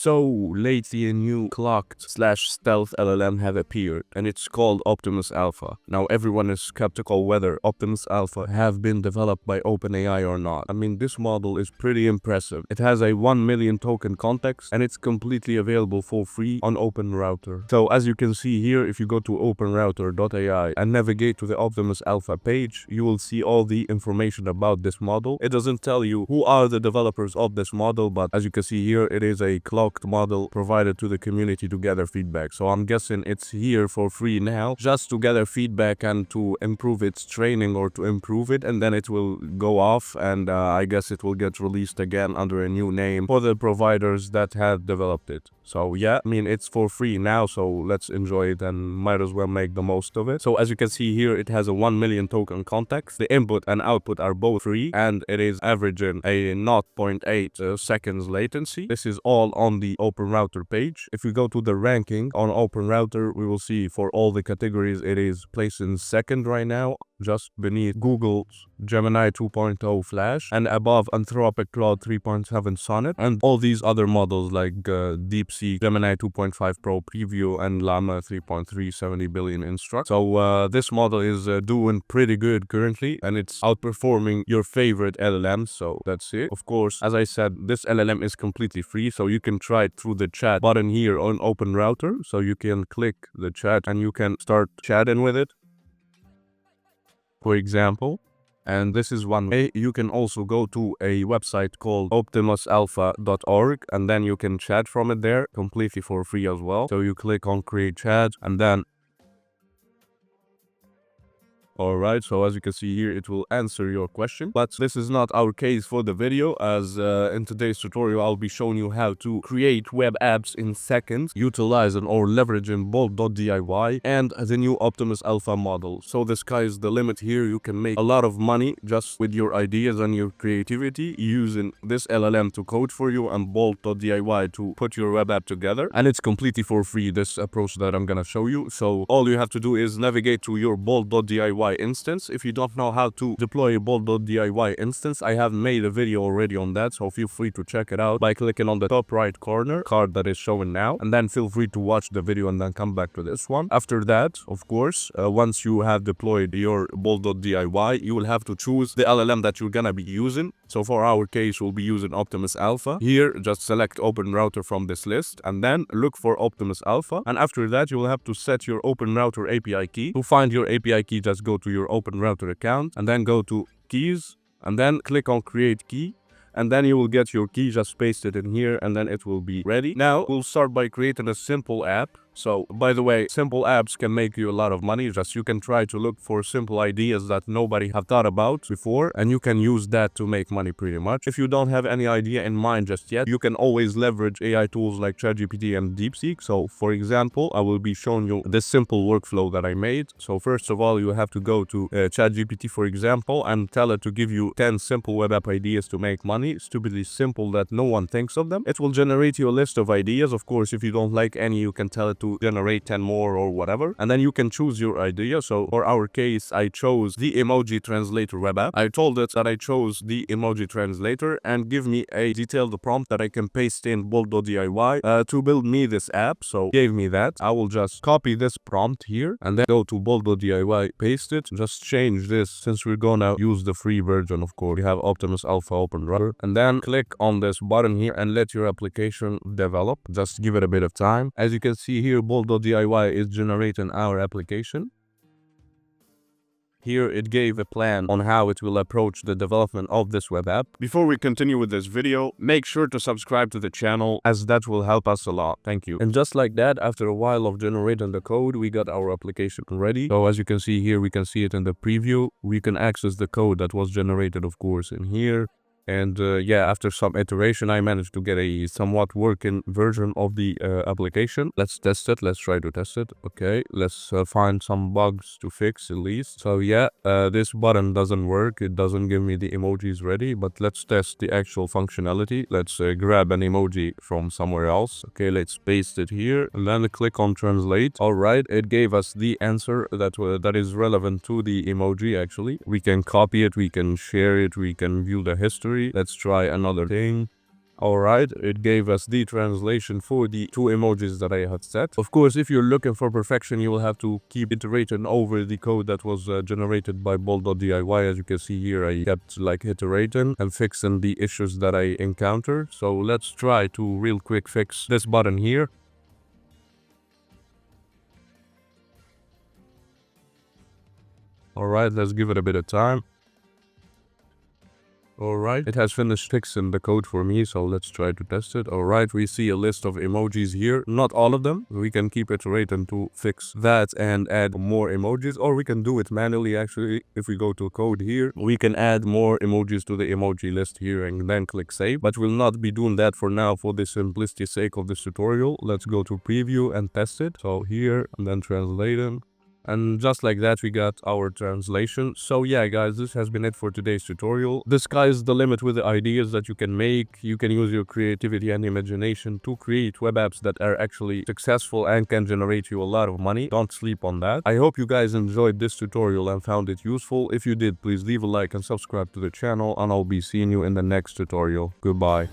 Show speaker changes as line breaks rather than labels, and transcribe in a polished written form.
So lately a new clocked/stealth LLM have appeared, and it's called Optimus Alpha. Now everyone is skeptical whether Optimus Alpha have been developed by OpenAI or not. I mean, this model is pretty impressive. It has a 1 million token context, and it's completely available for free on OpenRouter. So as you can see here, if you go to OpenRouter.ai and navigate to the Optimus Alpha page, you will see all the information about this model. It doesn't tell you who are the developers of this model, but as you can see here, it is a clocked model provided to the community to gather feedback. So I'm guessing it's here for free now, just to gather feedback and to improve its training or to improve it, and then it will go off, and I guess it will get released again under a new name for the providers that have developed it. So yeah, I mean, it's for free now, so let's enjoy it and might as well make the most of it. So as you can see here, it has a 1 million token context. The input and output are both free, and it is averaging a 0.8 seconds latency. This is all on the OpenRouter page. If we go to the ranking on OpenRouter, we will see for all the categories, it is placed in second right now, just beneath Google's Gemini 2.0 Flash, and above Anthropic Claude 3.7 Sonnet, and all these other models like DeepSeek, Gemini 2.5 Pro Preview, and Llama 3.3 70 billion instruct. So this model is doing pretty good currently, and it's outperforming your favorite LLMs, so that's it. Of course, as I said, this LLM is completely free, so you can try it through the chat button here on OpenRouter. So you can click the chat and you can start chatting with it, for example. And this is one way. You can also go to a website called optimusalpha.org, and then you can chat from it there completely for free as well. So you click on create chat, and then alright, so as you can see here, it will answer your question. But this is not our case for the video, as in today's tutorial, I'll be showing you how to create web apps in seconds, utilizing or leveraging Bolt.DIY and the new Optimus Alpha model. So the sky is the limit here. You can make a lot of money just with your ideas and your creativity using this LLM to code for you and Bolt.DIY to put your web app together. And it's completely for free, this approach that I'm gonna show you. So all you have to do is navigate to your Bolt.DIY instance. If you don't know how to deploy a Bolt.DIY instance, I have made a video already on that, so feel free to check it out by clicking on the top right corner card that is showing now, and then feel free to watch the video and then come back to this one. After that, of course, once you have deployed your Bolt.DIY, you will have to choose the LLM that you're gonna be using. So for our case, we'll be using Optimus Alpha. Here, just select OpenRouter from this list and then look for Optimus Alpha, and after that you will have to set your OpenRouter API key. To find your API key, just go to your OpenRouter account and then go to keys and then click on create key, and then you will get your key. Just paste it in here and then it will be ready. Now we'll start by creating a simple app. So, by the way, simple apps can make you a lot of money. Just you can try to look for simple ideas that nobody have thought about before, and you can use that to make money pretty much. If you don't have any idea in mind just yet, you can always leverage AI tools like ChatGPT and DeepSeek. So, for example, I will be showing you this simple workflow that I made. So, first of all, you have to go to ChatGPT, for example, and tell it to give you 10 simple web app ideas to make money. Stupidly simple that no one thinks of them. It will generate you a list of ideas. Of course, if you don't like any, you can tell it to generate 10 more or whatever, and then you can choose your idea. So for our case, I chose the emoji translator web app. I told it that I chose the emoji translator and give me a detailed prompt that I can paste in Bolt.DIY to build me this app. So gave me that. I will just copy this prompt here and then go to Bolt.DIY, paste it, just change this since we're gonna use the free version. Of course, we have Optimus Alpha OpenRouter, and then click on this button here and let your application develop. Just give it a bit of time. As you can see here, Bolt.DIY is generating our application. Here it gave a plan on how it will approach the development of this web app. Before we continue with this video, make sure to subscribe to the channel, as that will help us a lot. Thank you. And just like that, after a while of generating the code, we got our application ready. So as you can see here, we can see it in the preview. We can access the code that was generated, of course, in here. And yeah, after some iteration, I managed to get a somewhat working version of the application. Let's test it. Let's try to test it. Okay, let's find some bugs to fix at least. So yeah, this button doesn't work. It doesn't give me the emojis ready, but let's test the actual functionality. Let's grab an emoji from somewhere else. Okay, let's paste it here and then click on translate. All right, it gave us the answer that is relevant to the emoji. Actually, we can copy it, we can share it, we can view the history. Let's try another thing. Alright, it gave us the translation for the two emojis that I had set. Of course, if you're looking for perfection, you will have to keep iterating over the code that was generated by Bolt.DIY. As you can see here, I kept like iterating and fixing the issues that I encounter. So let's try to real quick fix this button here. Alright, let's give it a bit of time. Alright, it has finished fixing the code for me, so let's try to test it. Alright, we see a list of emojis here. Not all of them. We can keep iterating to fix that and add more emojis, or we can do it manually actually. If we go to code here, we can add more emojis to the emoji list here and then click save. But we'll not be doing that for now for the simplicity's sake of this tutorial. Let's go to preview and test it. So here, and then translating. And just like that, we got our translation. So yeah, guys, this has been it for today's tutorial. The sky's the limit with the ideas that you can make. You can use your creativity and imagination to create web apps that are actually successful and can generate you a lot of money. Don't sleep on that. I hope you guys enjoyed this tutorial and found it useful. If you did, please leave a like and subscribe to the channel, and I'll be seeing you in the next tutorial. Goodbye.